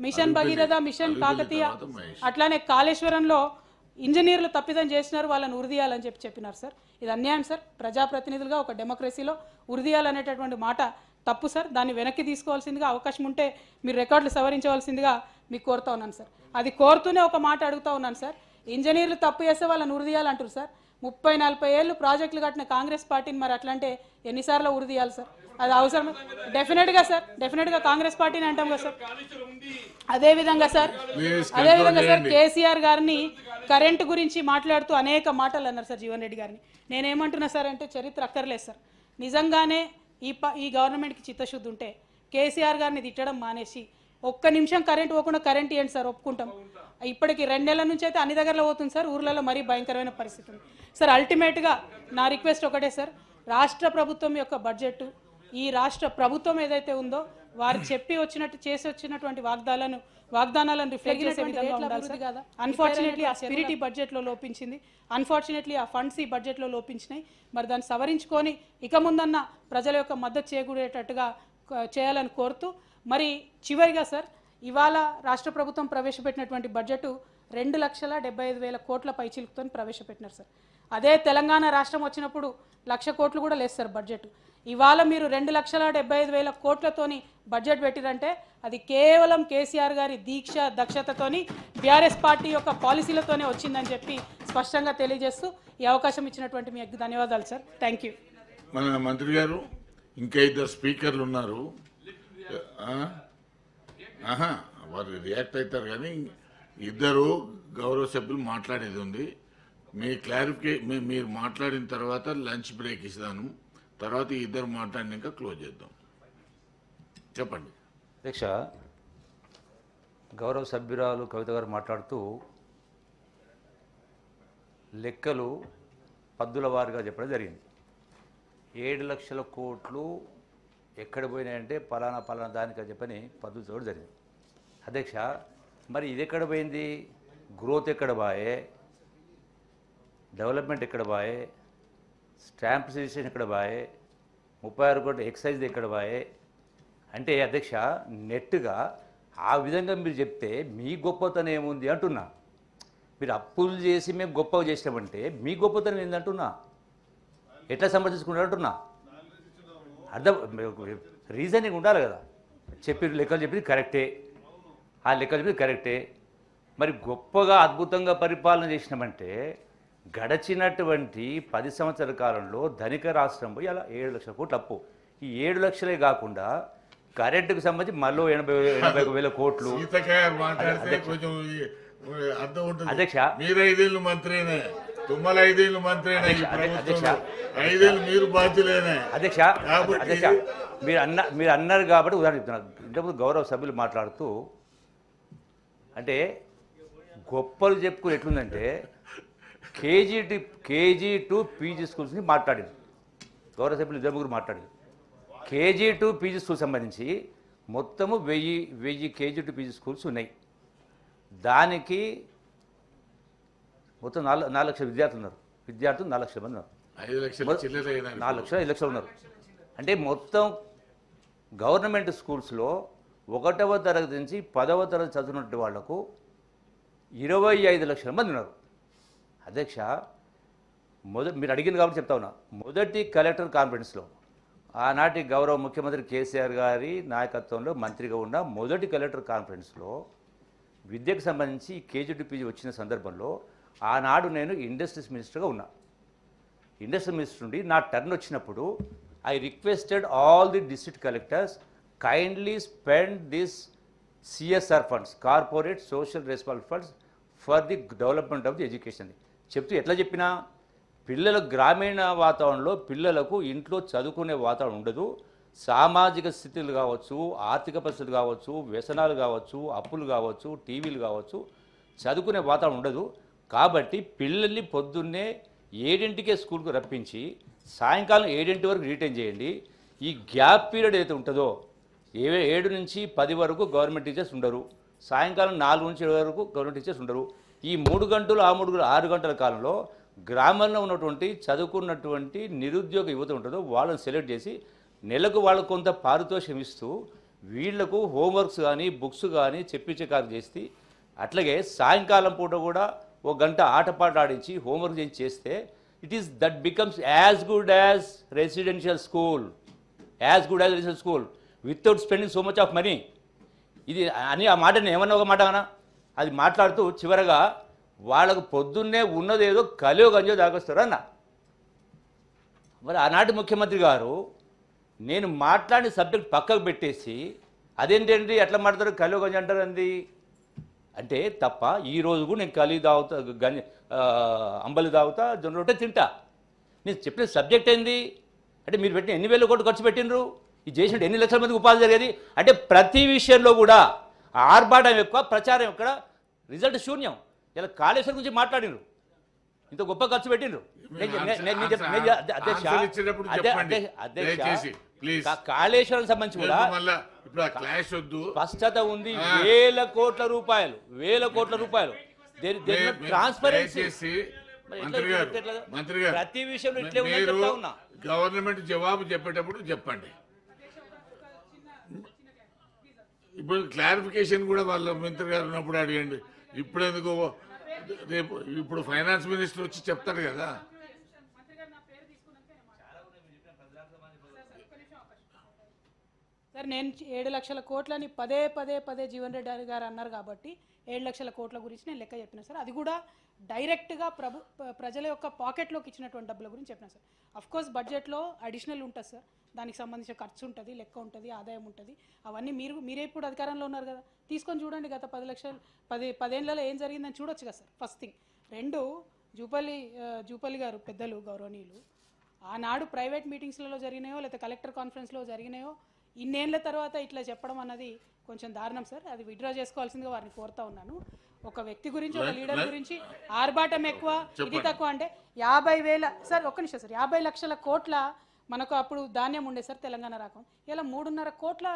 Machine Bhagiratha, machine Kakatiya, అట్లానే కాళేశ్వరంలో ఇంజనీర్లు తప్పిదం చేసినారు, వాళ్ళని ఉరిదీయాలని చెప్పినారు సార్. ఇది అన్యాయం సార్. ప్రజాప్రతినిధులుగా ఒక డెమోక్రసీలో ఉరిదీయాలనేటటువంటి మాట తప్పు సార్. దాన్ని వెనక్కి తీసుకోవాల్సిందిగా, అవకాశం ఉంటే మీరు రికార్డులు సవరించవలసిందిగా మీకు కోరుతా ఉన్నాను సార్. అది కోరుతూనే ఒక మాట అడుగుతా ఉన్నాను సార్. ఇంజనీర్లు తప్పు చేస్తే వాళ్ళని ఉరిదీయాలంటారు సార్. 30-40 ఏళ్ళు ప్రాజెక్టులు కట్టిన కాంగ్రెస్ పార్టీని మరి అట్లంటే ఎన్నిసార్లు ఉరిదీయాలి సార్? అది అవసరం. డెఫినెట్గా సార్, డెఫినెట్గా కాంగ్రెస్ పార్టీని అంటాం కదా సార్. అదేవిధంగా సార్ కేసీఆర్ గారిని కరెంటు గురించి మాట్లాడుతూ అనేక మాటలు అన్నారు సార్ జీవన్ రెడ్డి గారిని. నేనేమంటున్నా సార్ అంటే చరిత్ర అక్కర్లేదు సార్. నిజంగానే ఈ గవర్నమెంట్కి చిత్తశుద్ధి ఉంటే కేసీఆర్ గారిని తిట్టడం మానేసి ఒక్క నిమిషం కరెంట్ పోకుండా కరెంట్ ఇవ్వండి సార్, ఒప్పుకుంటాం. ఇప్పటికి 2 నెలల నుంచి అయితే అన్ని దగ్గరలో పోతుంది సార్, ఊర్లలో మరీ భయంకరమైన పరిస్థితి ఉంది సార్. అల్టిమేట్గా నా రిక్వెస్ట్ ఒకటే సార్, రాష్ట్ర ప్రభుత్వం యొక్క బడ్జెట్, ఈ రాష్ట్ర ప్రభుత్వం ఏదైతే ఉందో వారు చెప్పి వచ్చినట్టు చేసి వచ్చినటువంటి వాగ్దానాలను రిఫ్లెక్ట్ చేసే విధంగా ఉండాలి సార్. అన్ఫార్చునేట్లీ ఆ స్పిరిట్ ఈ బడ్జెట్లో లోపించింది. అన్ఫార్చునేట్లీ ఆ ఫండ్స్ ఈ బడ్జెట్లో లోపించినాయి. మరి దాన్ని సవరించుకొని ఇక ముందన్న ప్రజల యొక్క మద్దతు చేకూరేటట్టుగా చేయాలని కోరుతూ, మరి చివరిగా సార్ ఇవాళ రాష్ట్ర ప్రభుత్వం ప్రవేశపెట్టినటువంటి బడ్జెట్ 2,75,000 కోట్ల పైచిలుకుతో ప్రవేశపెట్టినారు సార్. అదే తెలంగాణ రాష్ట్రం వచ్చినప్పుడు 1,00,000 కోట్లు కూడా లేదు సార్ బడ్జెట్. ఇవాళ మీరు 2,75,000 కోట్లతోని బడ్జెట్ పెట్టిరంటే అది కేవలం కేసీఆర్ గారి దీక్ష దక్షతతోని బీఆర్ఎస్ పార్టీ యొక్క పాలసీలతోనే వచ్చిందని చెప్పి స్పష్టంగా తెలియజేస్తూ ఈ అవకాశం ఇచ్చినటువంటి మీకు ధన్యవాదాలు సార్. Thank you. మన మంత్రి గారు ఇంకా 2 స్పీకర్లు ఉన్నారు, వారు రియాక్ట్ అవుతారు, కానీ 2 గౌరవ సభ్యులు మాట్లాడేది ఉంది. మీ మీరు మాట్లాడిన తర్వాత లంచ్ బ్రేక్ ఇస్తాను, తర్వాత 2 మాట్లాడినాక క్లోజ్ చేద్దాం. చెప్పండి అధ్యక్ష. గౌరవ సభ్యురాలు కవిత గారు మాట్లాడుతూ లెక్కలు పద్దుల వారిగా చెప్పడం జరిగింది. 7 లక్షల కోట్లు ఎక్కడ పోయినాయంటే పలానా దానికి అని చెప్పని పద్దులు చూడడం జరిగింది. అధ్యక్ష, మరి ఇది ఎక్కడ పోయింది? గ్రోత్ ఎక్కడ బాయే, డెవలప్మెంట్ ఎక్కడ బాయే, స్టాంప్ రిజిస్ట్రేషన్ ఎక్కడ బాయే, 36 కోట్ల ఎక్సైజ్ ఎక్కడ బాయే అంటే అధ్యక్ష, నెట్గా ఆ విధంగా మీరు చెప్తే మీ గొప్పతనం ఏముంది అంటున్నా. మీరు అప్పులు చేసి మేము గొప్పగా చేసినామంటే మీ గొప్పతనం ఏందంటున్నా, ఎట్లా సమర్థించుకుంటారు అంటున్నా. అర్థం రీజనింగ్ ఉండాలి కదా. లెక్కలు చెప్పింది కరెక్టే, ఆ లెక్కలు చెప్పింది కరెక్టే. మరి గొప్పగా అద్భుతంగా పరిపాలన చేసినామంటే గడచినటువంటి 10 సంవత్సరాల కాలంలో ధనిక రాష్ట్రం పోయి అలా 7 లక్షల కోట్లు అప్పు. ఈ 7 లక్షలే కాకుండా కరెంటుకు సంబంధించి మళ్ళీ 80,000 కోట్లు. అధ్యక్ష, మీరు 5 ఏళ్ళు మంత్రినే, తుమ్మల 5 ఏళ్ళు మంత్రినే, 5 ఏళ్ళు మీరు బాధ్యులేనే. అధ్యక్ష, మీరు అన్నారు కాబట్టి ఉదాహరణ చెప్తున్నారు. ఇంతకుముందు గౌరవ సభ్యులు మాట్లాడుతూ అంటే గొప్పలు చెప్పుకుని ఎట్లుందంటే కేజీ టు పీజీ స్కూల్స్ని మాట్లాడింది. గౌరవ సభ్యులు 2 మాట్లాడింది. కేజీ టు పీజీ స్కూల్ సంబంధించి మొత్తము 1000 కేజీ టు పీజీ స్కూల్స్ ఉన్నాయి. దానికి మొత్తం 4 లక్షల విద్యార్థులు ఉన్నారు. 4 లక్షల మంది ఉన్నారు. 5 లక్షలు ఉన్నారు. అంటే మొత్తం గవర్నమెంట్ స్కూల్స్లో 1వ తరగతి నుంచి 10వ తరగతి చదువుతున్నటువంటి వాళ్లకు 25 లక్షల మంది ఉన్నారు. అధ్యక్ష, మీరు అడిగింది కాబట్టి చెప్తా ఉన్నా. మొదటి కలెక్టర్ కాన్ఫరెన్స్లో ఆనాటి గౌరవ ముఖ్యమంత్రి కేసీఆర్ గారి నాయకత్వంలో మంత్రిగా ఉన్న మొదటి కలెక్టర్ కాన్ఫరెన్స్లో విద్యకు సంబంధించి కేజీ టు పీజీ వచ్చిన సందర్భంలో ఆనాడు నేను ఇండస్ట్రీస్ మినిస్టర్గా ఉన్నా. ఇండస్ట్రియల్ మినిస్టర్ నుండి నా టర్న్ వచ్చినప్పుడు I requested all the district collectors kindly spend this CSR funds, corporate social responsibility funds for the development of the education చెప్తూ ఎట్లా చెప్పినా పిల్లల గ్రామీణ వాతావరణంలో పిల్లలకు ఇంట్లో చదువుకునే వాతావరణం ఉండదు. సామాజిక స్థితులు కావచ్చు, ఆర్థిక పరిస్థితులు కావచ్చు, వ్యసనాలు కావచ్చు, అప్పులు కావచ్చు, టీవీలు కావచ్చు, చదువుకునే వాతావరణం ఉండదు. కాబట్టి పిల్లల్ని పొద్దున్నే 7ంటికే స్కూల్కు రప్పించి సాయంకాలం 7 వరకు రిటైన్ చేయండి. ఈ గ్యాప్ పీరియడ్ ఏదైతే ఉంటుందో 7 నుంచి 10 వరకు గవర్నమెంట్ టీచర్స్ ఉండరు, సాయంకాలం 4 నుంచి 7 వరకు గవర్నమెంట్ టీచర్స్ ఉండరు. ఈ 3 గంటలు 6 గంటల కాలంలో గ్రామంలో ఉన్నటువంటి చదువుకున్నటువంటి నిరుద్యోగ యువత ఉంటుందో వాళ్ళని సెలెక్ట్ చేసి నెలకు వాళ్ళకు కొంత పారితోషికం ఇస్తూ వీళ్లకు హోంవర్క్స్ కానీ బుక్స్ కానీ చెప్పించే కార్యం చేస్తే, అట్లాగే సాయంకాలం పూట కూడా ఒక గంట ఆటపాట ఆడించి హోంవర్క్ చేస్తే it is that becomes as good as residential school, without spending so much of money. ఇది అని ఆ మాటని ఏమన్నా ఒక మాట అన్నా అది మాట్లాడుతూ చివరగా వాళ్ళకు పొద్దున్నే ఉన్నదేదో కలియో గంజో దాకొస్తారు అన్న. మరి ఆనాటి ముఖ్యమంత్రి గారు నేను మాట్లాడిన సబ్జెక్ట్ పక్కకు పెట్టేసి అదేంటండి ఎట్లా మాట్లాడతారు కలియో గంజ అంటారు అంది అంటే తప్ప. ఈరోజు కూడా నేను కలి తాగుతా, అంబలి తాగుతా, జొన్న రొట్టె తింటా. నేను చెప్పిన సబ్జెక్ట్ ఏంది అంటే మీరు పెట్టిన ఎన్ని వేల కోట్లు ఖర్చు పెట్టినరు, ఇది చేసినట్టు ఎన్ని లక్షల మందికి ఉపాధి జరిగేది అంటే ప్రతి విషయంలో కూడా ఆర్భాటం ఎక్కువ, ప్రచారం ఎక్కడ, రిజల్ట్ శూన్యం. ఇలా కాళేశ్వరం గురించి మాట్లాడినరు, ఇంత గొప్ప ఖర్చు పెట్టినరు. కాళేశ్వరం సంబంధించి కూడా స్పష్టత ఉంది. వేల కోట్ల రూపాయలు ట్రాన్స్పరెన్సీ. ప్రతి విషయంలో ఇట్లే ఉన్నా. గవర్నమెంట్ జవాబు చెప్పేటప్పుడు చెప్పండి. ఇప్పుడు క్లారిఫికేషన్ కూడా వాళ్ళ మంత్రి గారు ఉన్నప్పుడు అడగండి. ఇప్పుడు ఎందుకు రేపు ఇప్పుడు ఫైనాన్స్ మినిస్టర్ వచ్చి చెప్తాడు కదా. సార్ నేను 7 లక్షల కోట్లని పదే జీవన్ రెడ్డి గారు అన్నారు కాబట్టి 7 లక్షల కోట్ల గురించి నేను లెక్క చెప్పిన సార్. అది కూడా డైరెక్ట్గా ప్రజల యొక్క పాకెట్లోకి ఇచ్చినటువంటి డబ్బుల గురించి చెప్పిన సార్. అఫ్కోర్స్ బడ్జెట్లో అడిషనల్ ఉంటుంది సార్, దానికి సంబంధించిన ఖర్చు ఉంటుంది, లెక్క ఉంటుంది, ఆదాయం ఉంటుంది. అవన్నీ మీరే ఇప్పుడు అధికారంలో ఉన్నారు కదా, తీసుకొని చూడండి. గత 10 ఏళ్లలో ఏం జరిగిందని చూడొచ్చు కదా సార్. First thing. 2, జూపల్లి గారు పెద్దలు గౌరవనీయులు ఆనాడు ప్రైవేట్ మీటింగ్స్లలో జరిగినాయో లేదా కలెక్టర్ కాన్ఫరెన్స్లో జరిగినాయో ఇన్నేళ్ల తర్వాత ఇట్లా చెప్పడం అన్నది కొంచెం దారుణం సార్. అది విత్డ్రా చేసుకోవాల్సిందిగా వారిని కోరుతా ఉన్నాను. ఒక వ్యక్తి గురించి, ఒక లీడర్ గురించి ఆర్భాటం ఎక్కువ, ఇది తక్కువ అంటే 50,000 సార్, ఒక్క నిమిషం సార్, 50 లక్షల కోట్ల మనకు అప్పుడు ధాన్యం ఉండే సార్ తెలంగాణ రకం. ఇలా 3.5 కోట్ల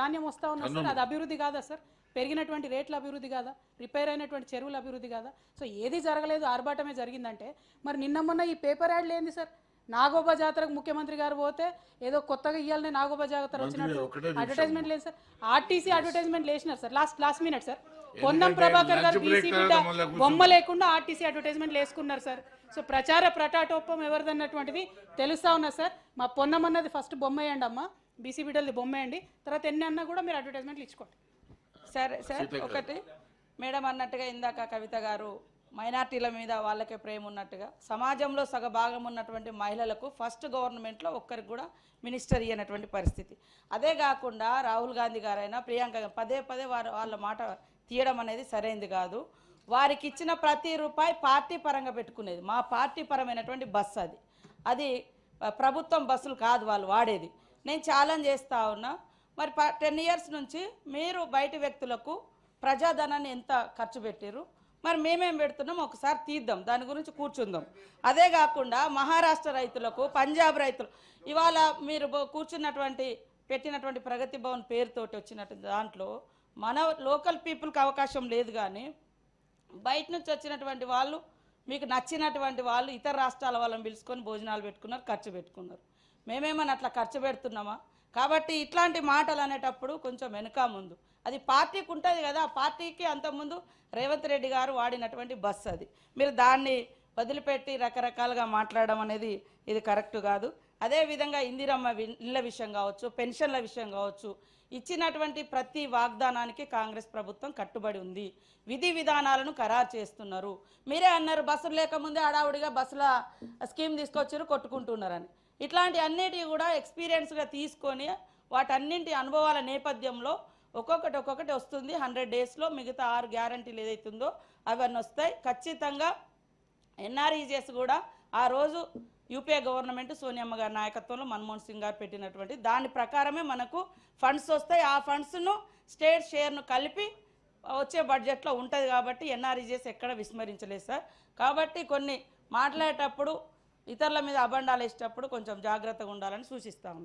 ధాన్యం వస్తూ ఉన్నారు సార్. అది అభివృద్ధి కాదా సార్? పెరిగినటువంటి రేట్ల అభివృద్ధి కాదా? రిపేర్ అయినటువంటి చెరువుల అభివృద్ధి కాదా? సో ఏది జరగలేదు, ఆర్భాటమే జరిగిందంటే మరి నిన్న మొన్న ఈ పేపర్ యాడ్లు ఏంది సార్? నాగోబా జాతరకు ముఖ్యమంత్రి గారు పోతే ఏదో కొత్తగా ఇవ్వాలనే నాగోబా జాతర వచ్చినట్టు అడ్వర్టైజ్మెంట్ లేదు సార్. ఆర్టీసీ అడ్వర్టైజ్మెంట్ వేసినారు sir last minute sir. Ponnam Prabhakar గారు బీసీ బిడ్డ బొమ్మ లేకుండా ఆర్టీసీ అడ్వర్టైజ్మెంట్ వేసుకున్నారు సార్. సో ప్రచార ప్రటాటోపం ఎవరిదన్నటువంటిది తెలుస్తా ఉన్నారు సార్. మా పొన్నం అన్నది ఫస్ట్ బొమ్మ వేయండి అమ్మా, బీసీ బిడ్డలది బొమ్మ వేయండి, తర్వాత ఎన్ని అన్నా కూడా మీరు అడ్వర్టైజ్మెంట్లు ఇచ్చుకోండి. సరే సార్, ఒకటి మేడం అన్నట్టుగా ఇందాక కవిత గారు మైనార్టీల మీద వాళ్ళకే ప్రేమ ఉన్నట్టుగా సమాజంలో సగభాగం ఉన్నటువంటి మహిళలకు ఫస్ట్ గవర్నమెంట్లో ఒక్కరికి కూడా మినిస్టర్ ఇయ్యనటువంటి పరిస్థితి. అదే కాకుండా రాహుల్ గాంధీ గారైనా ప్రియాంక పదే వాళ్ళ మాట తీయడం అనేది సరైనది కాదు. వారికి ఇచ్చిన ప్రతి రూపాయి పార్టీ పరంగా పెట్టుకునేది. మా పార్టీ పరమైనటువంటి బస్సు అది ప్రభుత్వం బస్సులు కాదు వాళ్ళు వాడేది. నేను ఛాలెంజ్ చేస్తూ ఉన్నా, మరి 10 ఇయర్స్ నుంచి మీరు బయటి వ్యక్తులకు ప్రజాధనాన్ని ఎంత ఖర్చు పెట్టారు, మరి మేమేం పెడుతున్నాం ఒకసారి తీద్దాం, దాని గురించి కూర్చుందాం. అదే కాకుండా మహారాష్ట్ర రైతులకు, పంజాబ్ రైతులు ఇవాళ మీరు పెట్టినటువంటి ప్రగతి భవన్ పేరుతోటి వచ్చినట్టు దాంట్లో మన లోకల్ పీపుల్కి అవకాశం లేదు, కానీ బయట నుంచి వచ్చినటువంటి వాళ్ళు, మీకు నచ్చినటువంటి వాళ్ళు ఇతర రాష్ట్రాల వాళ్ళని పిలుచుకొని భోజనాలు పెట్టుకున్నారు, ఖర్చు పెట్టుకున్నారు. మేమేమన్నా అట్లా ఖర్చు పెడుతున్నామా? కాబట్టి ఇట్లాంటి మాటలు అనేటప్పుడు కొంచెం వెనుక ముందు అది పార్టీకి ఉంటుంది కదా. ఆ పార్టీకి అంతకుముందు రేవంత్ రెడ్డి గారు వాడినటువంటి బస్సు అది. మీరు దాన్ని వదిలిపెట్టి రకరకాలుగా మాట్లాడడం అనేది ఇది కరెక్ట్ కాదు. అదేవిధంగా ఇందిరమ్మ ఇళ్ళ విషయం కావచ్చు, పెన్షన్ల విషయం కావచ్చు, ఇచ్చినటువంటి ప్రతి వాగ్దానానికి కాంగ్రెస్ ప్రభుత్వం కట్టుబడి ఉంది. విధి విధానాలను ఖరారు చేస్తున్నారు. మీరే అన్నారు బస్సులు లేకముందే హడావుడిగా బస్సుల స్కీమ్ తీసుకొచ్చారు కొట్టుకుంటున్నారని. ఇట్లాంటి అన్నిటివి కూడా ఎక్స్పీరియన్స్గా తీసుకొని వాటన్నింటి అనుభవాల నేపథ్యంలో ఒక్కొక్కటి వస్తుంది. 100 డేస్లో మిగతా 6 గ్యారంటీలు ఏదైతుందో అవన్నీ వస్తాయి ఖచ్చితంగా. ఎన్ఆర్ఈజీఎస్ కూడా ఆ రోజు యూపీఏ గవర్నమెంట్ సోనియమ్మ గారి నాయకత్వంలో మన్మోహన్ సింగ్ గారు పెట్టినటువంటి దాని ప్రకారమే మనకు ఫండ్స్ వస్తాయి. ఆ ఫండ్స్ను స్టేట్ షేర్ను కలిపి వచ్చే బడ్జెట్లో ఉంటుంది. కాబట్టి ఎన్ఆర్ఈజీఎస్ ఎక్కడ విస్మరించలేదు సార్. కాబట్టి కొన్ని మాట్లాడేటప్పుడు ఇతరుల మీద అబండాలు వేసేటప్పుడు కొంచెం జాగ్రత్తగా ఉండాలని సూచిస్తాము.